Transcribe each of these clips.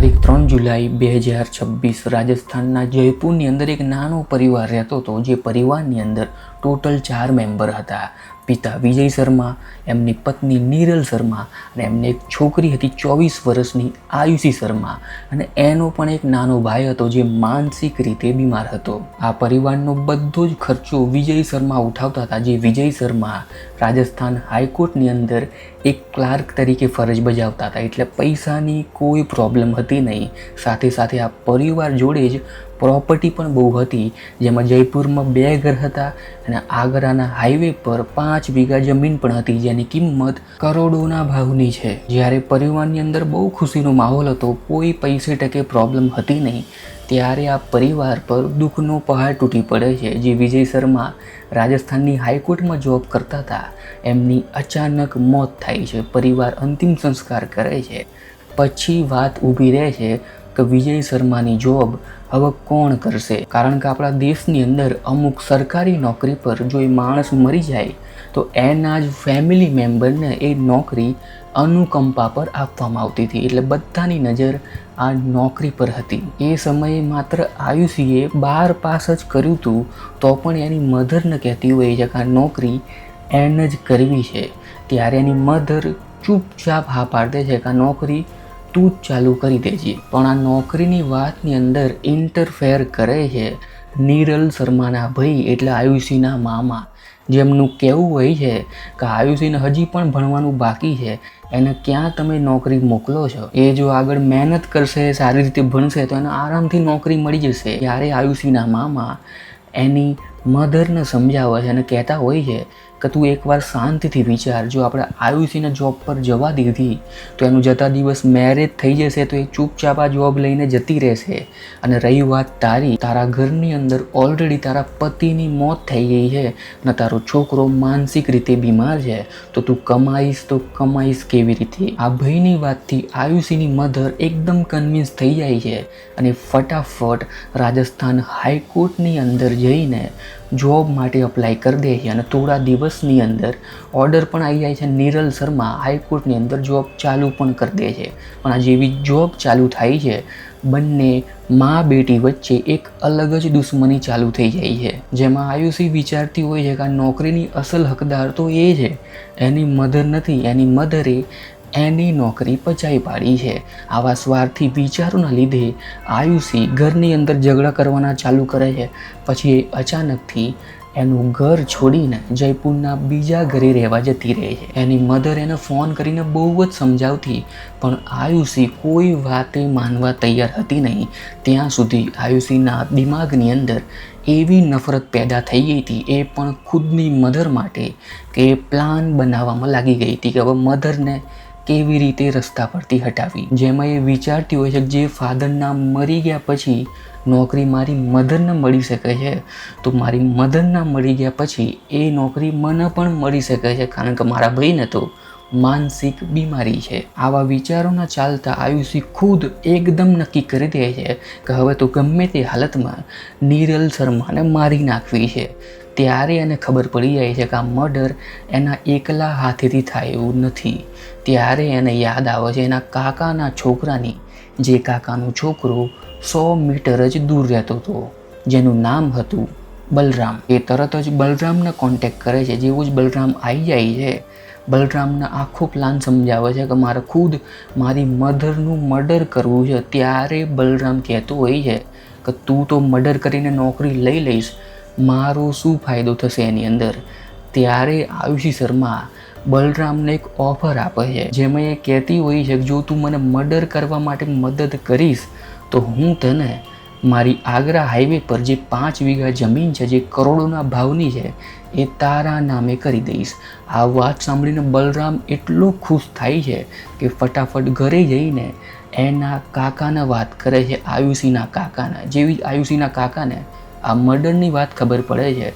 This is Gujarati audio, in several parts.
તારીખ 3 જુલાઈ 2026 રાજસ્થાનના જયપુરની અંદર એક નાનો પરિવાર રહેતો હતો, જે પરિવારની અંદર ટોટલ 4 મેમ્બર હતા. પિતા વિજય શર્મા, એમની પત્ની નીરલ શર્મા અને એમને એક છોકરી હતી 24 વર્ષની આયુષી શર્મા, અને એનો પણ એક નાનો ભાઈ હતો જે માનસિક રીતે બીમાર હતો. આ પરિવારનો બધો જ ખર્ચો વિજય શર્મા ઉઠાવતા હતા. જે વિજય શર્મા રાજસ્થાન હાઈકોર્ટની અંદર એક ક્લાર્ક તરીકે ફરજ બજાવતા હતા, એટલે પૈસાની કોઈ પ્રોબ્લેમ હતી નહીં. સાથે સાથે આ પરિવાર જોડે જ પ્રોપર્ટી પણ બહુ હતી, જેમાં જયપુરમાં 2 ઘર હતા અને આગ્રાના હાઈવે પર 5 વીઘા જમીન પણ હતી, જેની કિંમત કરોડોના ભાવની છે. જ્યારે પરિવારની અંદર બહુ ખુશીનો માહોલ હતો, કોઈ પૈસે ટકે પ્રોબ્લેમ હતી નહીં, ત્યારે આ પરિવાર પર દુઃખનો પહાડ તૂટી પડે છે. જે વિજય શર્મા રાજસ્થાનની હાઈકોર્ટમાં જોબ કરતા હતા, એમની અચાનક મોત થાય છે. પરિવાર અંતિમ સંસ્કાર કરે છે. પછી વાત ઊભી રહે છે કે વિજય શર્માની જોબ હવે કોણ કરશે? કારણ કે આપણા દેશની અંદર અમુક સરકારી નોકરી પર જો એ માણસ મરી જાય તો એના જ ફેમિલી મેમ્બરને એ નોકરી અનુકંપા પર આપવામાં આવતી હતી. એટલે બધાની નજર આ નોકરી પર હતી. એ સમયે માત્ર આયુષીએ 12 પાસ જ કર્યું હતું, તો પણ એની મધરને કહેતી હોય છે કે આ નોકરી એને જ કરવી છે. ત્યારે એની મધર ચૂપચાપ હા પાડે છે કે આ નોકરી તું જ ચાલુ કરી દેજે. પણ આ નોકરીની વાતની અંદર ઇન્ટરફેર કરે છે નીરલ શર્માના ભાઈ, એટલે આયુષીના મામા, જેમનું કહેવું હોય છે કે આયુષીને હજી પણ ભણવાનું બાકી છે, એને ક્યાં તમે નોકરી મોકલો છો? એ જો આગળ મહેનત કરશે, સારી રીતે ભણશે તો એને આરામથી નોકરી મળી જશે. ત્યારે આયુષીના મામા એની મધરને સમજાવે છે અને કહેતા હોય છે કે તું એકવાર શાંતિથી વિચાર, જો આપણે આયુષીને જોબ પર જવા દીધી તો એનું જતા દિવસ મેરેજ થઈ જશે, તો એ ચૂપચાપ આ જોબ લઈને જતી રહેશે. અને રહી વાત તારા ઘરની અંદર ઓલરેડી તારા પતિની મોત થઈ ગઈ છે અને તારો છોકરો માનસિક રીતે બીમાર છે, તો તું કમાઈશ કેવી રીતે? આ ભાઈની વાતથી આયુષીની મધર એકદમ કન્વિન્સ થઈ જાય છે અને ફટાફટ રાજસ્થાન હાઈકોર્ટની અંદર જઈને જોબ માટે અપ્લાય કરી દે છે. અને થોડા દિવસની અંદર ઓર્ડર પણ આવી જાય છે. નીરલ શર્મા હાઈકોર્ટની અંદર જોબ ચાલુ પણ કરી દે છે. પણ આ જેવી જોબ ચાલુ થાય છે, બંને મા બેટી વચ્ચે એક અલગ જ દુશ્મની ચાલુ થઈ જાય છે, જેમાં આયુષી વિચારતી હોય છે કે આ નોકરીની અસલ હકદાર તો એ છે, એની મધર નથી. એની મધરે એની નોકરી પચાવી પાડી છે. આવા સ્વાર્થી વિચારોના લીધે આયુષી ઘરની અંદર ઝઘડા કરવાના ચાલુ કરે છે. પછી એ અચાનકથી એનું ઘર છોડીને જયપુરના બીજા ઘરે રહેવા જતી રહે છે. એની મધર એને ફોન કરીને બહુ જ સમજાવતી, પણ આયુષી કોઈ વાતે માનવા તૈયાર હતી નહીં. ત્યાં સુધી આયુષીના દિમાગની અંદર એવી નફરત પેદા થઈ ગઈ હતી, એ પણ ખુદની મધર માટે, કે પ્લાન બનાવવામાં લાગી ગઈ હતી કે હવે મધરને કેવી રીતે રસ્તા પરથી હટાવી. જેમાં એ વિચારતી હોય છે કે જે ફાધરના મરી ગયા પછી નોકરી મારી મધરને મળી શકે છે, તો મારી મધરના મળી ગયા પછી એ નોકરી મને પણ મળી શકે છે, કારણ કે મારા ભાઈને તો માનસિક બીમારી છે. આવા વિચારોના ચાલતા આયુષી ખુદ એકદમ નક્કી કરી દે છે કે હવે તો ગમે તે હાલતમાં નીરલ શર્માને મારી નાખવી છે. ત્યારે એને ખબર પડી જાય છે કે આ મર્ડર એના એકલા હાથેથી થાય એવું નથી. ત્યારે એને યાદ આવે છે એના કાકાના છોકરાની, જે કાકાનો છોકરો 100 મીટર જ દૂર રહેતો હતો, જેનું નામ હતું બલરામ. એ તરત જ બલરામને કોન્ટેક્ટ કરે છે. જેવું જ બલરામ આવી જાય છે, બલરામને આખો પ્લાન સમજાવે છે કે મારે ખુદ મારી મધરનું મર્ડર કરવું છે. ત્યારે બલરામ કહેતો હોય છે કે તું તો મર્ડર કરીને નોકરી લઈ લઈશ, મારો શું ફાયદો થશે એની અંદર? ત્યારે આયુષી શર્મા બલરામને એક ઓફર આપે છે, જેમાં એ કહેતી હોય છે કે જો તું મને મર્ડર કરવા માટે મદદ કરીશ તો હું તને મારી આગ્રા હાઈવે પર જે 5 વીઘા જમીન છે, જે કરોડોના ભાવની છે, એ તારા નામે કરી દઈશ. આ વાત સાંભળીને બલરામ એટલો ખુશ થાય છે કે ફટાફટ ઘરે જઈને એના કાકાને વાત કરે છે, આયુષીના કાકાને. જેવી જ આયુષીના કાકાને આ મર્ડરની વાત ખબર પડે છે,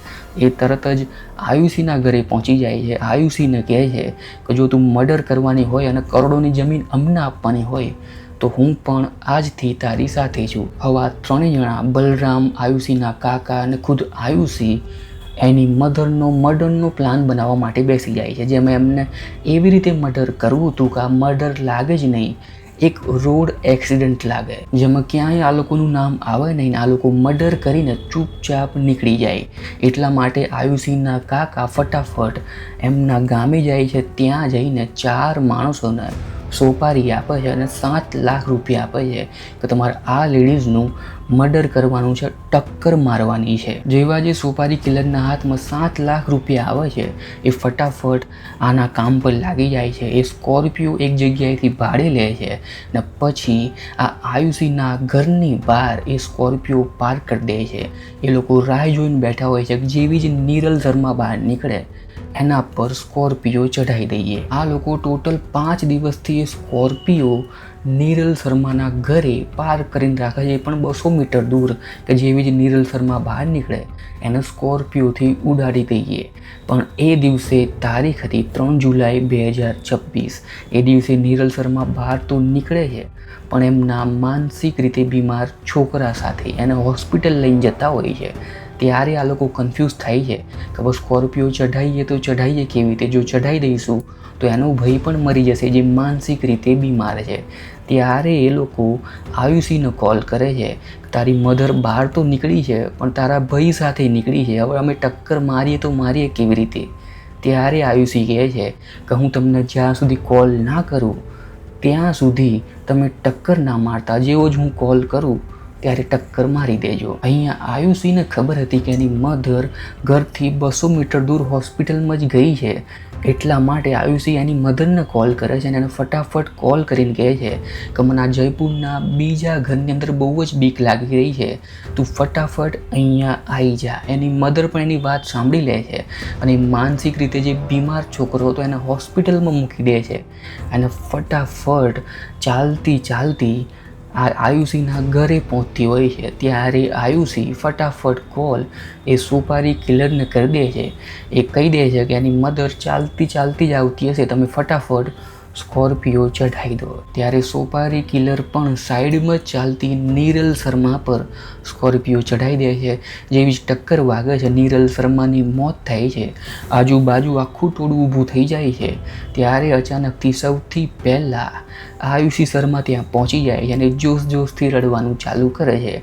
એ તરત જ આયુષીના ઘરે પહોંચી જાય છે. આયુષીને કહે છે કે જો તું મર્ડર કરવાની હોય અને કરોડોની જમીન અમને આપવાની હોય તો હું પણ આજથી તારી સાથે છું. હવે 3 જણા, બલરામ, આયુષીના કાકા અને ખુદ આયુષી, એની મધરનો મર્ડરનો પ્લાન બનાવવા માટે બેસી જાય છે, જેમાં એમને એવી રીતે મર્ડર કરવું હતું કે આ મર્ડર લાગે જ નહીં, એક રોડ એક્સિડન્ટ લાગે જેમાં ક્યાંય આ લોકોનું નામ આવે નહીં, આ લોકો મર્ડર કરીને ચૂપચાપ નીકળી જાય. એટલા માટે આયુષીના કાકા ફટાફટ એમના ગામે જાય છે. ત્યાં જઈને 4 માણસોને સોપારી આપે છે અને 7 લાખ રૂપિયા આપે છે કે તમારે આ લેડીઝનું મર્ડર કરવાનું છે, ટક્કર મારવાની છે. જેવા જે સોપારી કિલરના હાથમાં 7 લાખ રૂપિયા આવે છે એ ફટાફટ આના કામ પર લાગી જાય છે. એ સ્કોર્પિયો એક જગ્યાએથી ભાડે લે છે ને પછી આ આયુષીના ઘરની બહાર એ સ્કોર્પિયો પાર્ક કરી દે છે. એ લોકો રાહ જોઈને બેઠા હોય છે. જેવી જ નીરલ શર્મા બહાર નીકળે એના પર સ્કોર્પિયો ચઢાવી દઈએ. આ લોકો ટોટલ 5 દિવસથી એ સ્કોર્પિયો નીરલ શર્માના ઘરે પાર્ક કરીને રાખે છે, પણ 200 મીટર દૂર કે જેવી જ નીરલ શર્મા બહાર નીકળે એને સ્કોર્પિયોથી ઉડાડી દઈએ. પણ એ દિવસે તારીખ હતી 3 જુલાઈ 2026. એ દિવસે નીરલ શર્મા બહાર તો નીકળે છે પણ એમના માનસિક રીતે બીમાર છોકરા સાથે એને હોસ્પિટલ લઈને જતા હોય છે. ત્યારે આ લોકો કન્ફ્યુઝ થાય છે કે બસ સ્કોર્પિયો ચઢાવીએ તો ચઢાવીએ કેવી રીતે, જો ચઢાવી દઈશું તો એનો ભાઈ પણ મરી જશે જે માનસિક રીતે બીમાર છે. ત્યારે એ લોકો આયુષીને કોલ કરે છે, તારી મધર બહાર તો નીકળી છે પણ તારા ભાઈ સાથે નીકળી છે, હવે અમે ટક્કર મારીએ તો મારીએ કેવી રીતે. ત્યારે આયુષી કહે છે કે હું તમને જ્યાં સુધી કોલ ના કરું ત્યાં સુધી તમે ટક્કર ના મારતા, જેવો જ હું કોલ કરું ત્યારે ટક્કર મારી દેજો. અહીંયા આયુષીને ખબર હતી કે એની મધર ઘરથી 200 મીટર દૂર હોસ્પિટલમાં જ ગઈ છે. એટલા માટે આયુષી એની મધરને કોલ કરે છે અને એને ફટાફટ કોલ કરીને કહે છે કે મને આ જયપુરના બીજા ઘરની અંદર બહુ જ બીક લાગી રહી છે, તું ફટાફટ અહીંયા આવી જા. એની મધર પણ એની વાત સાંભળી લે છે અને માનસિક રીતે જે બીમાર છોકરો હતો એને હોસ્પિટલમાં મૂકી દે છે. અને ફટાફટ ચાલતી આ આયુષીના ઘરે પહોંચતી હોય છે. ત્યારે આયુષી ફટાફટ કોલ એ સોપારી કિલરને કરી દે છે. એ કહી દે છે કે એની મધર ચાલતી જ આવતી હશે, તમે ફટાફટ સ્કોર્પિયો ચઢાવી દો. ત્યારે સોપારી કિલર પણ સાઈડમાં ચાલતી નીરલ શર્મા પર સ્કોર્પિયો ચઢાવી દે છે. જેવી જ ટક્કર વાગે છે નીરલ શર્માની મોત થાય છે. આજુબાજુ આખું ટોળું ઊભું થઈ જાય છે. ત્યારે અચાનકથી સૌથી પહેલાં આયુષી શર્મા ત્યાં પહોંચી જાય છે અને જોશથી રડવાનું ચાલુ કરે છે.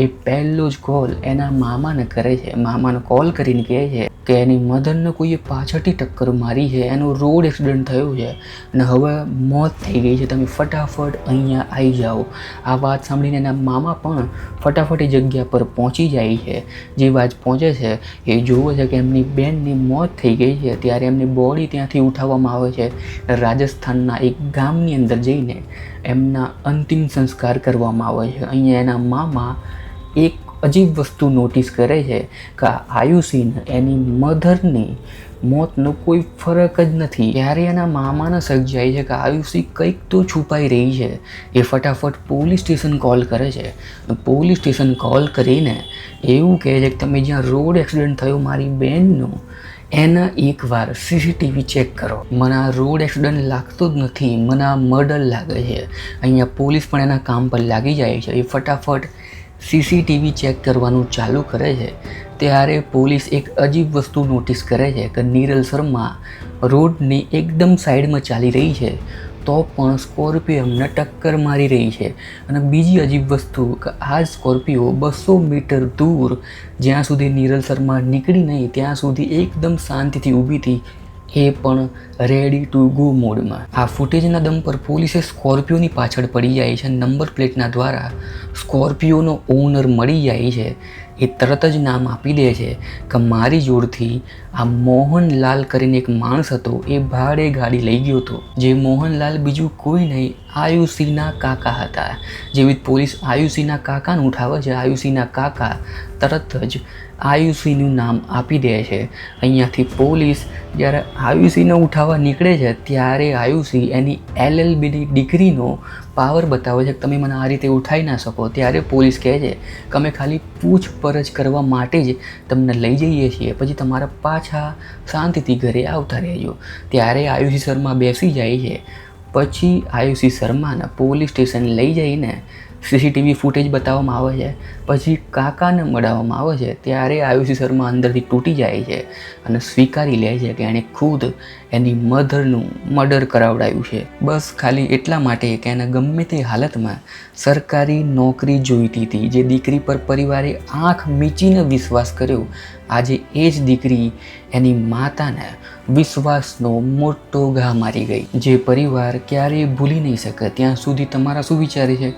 એ પહેલો જ કોલ એના મામાને કરે છે. મામાને કોલ કરીને કહે છે કે એની મધરને કોઈએ પાછળથી ટક્કર મારી છે, એનો રોડ એક્સિડન્ટ થયો છે અને હવે મોત થઈ ગઈ છે, તમે ફટાફટ અહીંયા આવી જાઓ. આ વાત સાંભળીને એના મામા પણ ફટાફટ એ જગ્યા પર પહોંચી જાય છે. જે વાત પહોંચે છે એ જોવે છે કે એમની બેનની મોત થઈ ગઈ છે. ત્યારે એમની બોડી ત્યાંથી ઉઠાવવામાં આવે છે. રાજસ્થાનના એક ગામની અંદર જઈને એમના અંતિમ સંસ્કાર કરવામાં આવે છે. અહીંયા એના મામા એક અજીબ વસ્તુ નોટિસ કરે છે કે આયુષીને એની મધરની મોતનો કોઈ ફરક જ નથી. ત્યારે એના મામાને સર્જાય છે કે આયુષી કંઈક તો છુપાઈ રહી છે. એ ફટાફટ પોલીસ સ્ટેશન કોલ કરે છે. પોલીસ સ્ટેશન કોલ કરીને એવું કહે છે કે તમે જ્યાં રોડ એક્સિડન્ટ થયો મારી બહેનનો એના એકવાર CCTV ચેક કરો. મને આ રોડ એક્સિડન્ટ લાગતો જ નથી, મને આ મર્ડર લાગે છે. અહીંયા પોલીસ પણ એના કામ પર લાગી જાય છે. એ ફટાફટ CCTV ચેક કરવાનું ચાલુ કરે છે. ત્યારે પોલીસ એક અજીબ વસ્તુ નોટિસ કરે છે કે નીરલ શર્મા રોડની એકદમ સાઈડમાં ચાલી રહી છે તો પણ સ્કોર્પિયો એમને ટક્કર મારી રહી છે. અને બીજી અજીબ વસ્તુ કે આ સ્કોર્પિયો 200 મીટર દૂર જ્યાં સુધી નીરલ શર્મા નીકળી નહીં ત્યાં સુધી એકદમ શાંતિથી ઊભી હતી, એ પણ રેડી ટુ ગો મોડમાં. આ ફૂટેજના દમ પર પોલીસે સ્કોર્પિયોની પાછળ પડી જાય છે. નંબર પ્લેટના દ્વારા સ્કોર્પિયોનો ઓનર મળી જાય છે. એ તરત જ નામ આપી દે છે કે મારી જોડથી આ મોહનલાલ કરીને એક માણસ હતો, એ ભાડે ગાડી લઈ ગયો હતો. જે મોહનલાલ બીજું કોઈ નહીં આયુષીના કાકા હતા. જેવી પોલીસ આયુષીના કાકાને ઉઠાવે છે, આયુષીના કાકા તરત જ આયુષીનું નામ આપી દે છે. અહીંયાથી પોલીસ જ્યારે આયુષીને ઉઠાવવા નીકળે છે ત્યારે આયુષી એની LLBની ડિગ્રીનો પાવર બતાવે છે કે તમે મને આ રીતે ઉઠાવી ના શકો. ત્યારે પોલીસ કહે છે કે અમે ખાલી પૂછપરછ કરવા માટે જ તમને લઈ જઈએ છીએ, પછી તમારા પાછા શાંતિથી ઘરે આવતા રહેજો. ત્યારે આયુષી શર્મા બેસી જાય છે. પછી આયુષી શર્માને પોલીસ સ્ટેશન લઈ જઈને CCTV ફૂટેજ બતાવવામાં આવે છે. પછી કાકાને મળાવવામાં આવે છે. ત્યારે આયુષી શર્મા અંદરથી તૂટી જાય છે અને સ્વીકારી લે છે કે એણે ખુદ એની મધરનું મર્ડર કરાવડાયું છે, બસ ખાલી એટલા માટે કે એને ગમે તે હાલતમાં સરકારી નોકરી જોઈતી હતી. જે દીકરી પર પરિવારે આંખ મીચીને વિશ્વાસ કર્યો, આજે એ જ દીકરી એની માતાને વિશ્વાસનો મોટો ઘા મારી ગઈ, જે પરિવાર ક્યારેય ભૂલી નહીં શકે. ત્યાં સુધી તમારા શું વિચારે છે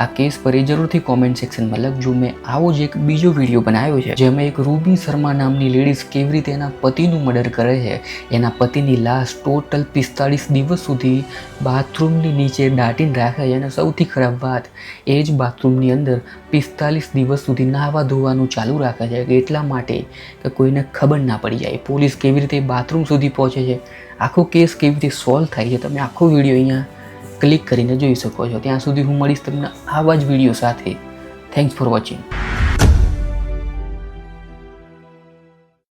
આ કેસ પર એ જરૂરથી કોમેન્ટ સેક્શનમાં લખજો. મેં આવો જ એક બીજો વિડીયો બનાવ્યો છે જેમાં એક રૂબી શર્મા નામની લેડીઝ કેવી રીતે એના પતિનું મર્ડર કરે છે. એના પતિની લાશ ટોટલ 45 દિવસ સુધી બાથરૂમની નીચે દાટીને રાખે છે અને સૌથી ખરાબ વાત એ જ બાથરૂમની અંદર 45 દિવસ સુધી નાહવા ધોવાનું ચાલુ રાખે છે, એટલા માટે કે કોઈને ખબર ના પડી જાય. પોલીસ કેવી રીતે બાથરૂમ સુધી પહોંચે છે, આખો કેસ કેવી રીતે સોલ્વ થાય છે, તમે આખો વિડીયો અહીંયા ક્લિક કરીને જોઈ શકો છો. ત્યાં સુધી હું મળીશ તમને આવા જ વિડીયો સાથે. Thanks for watching.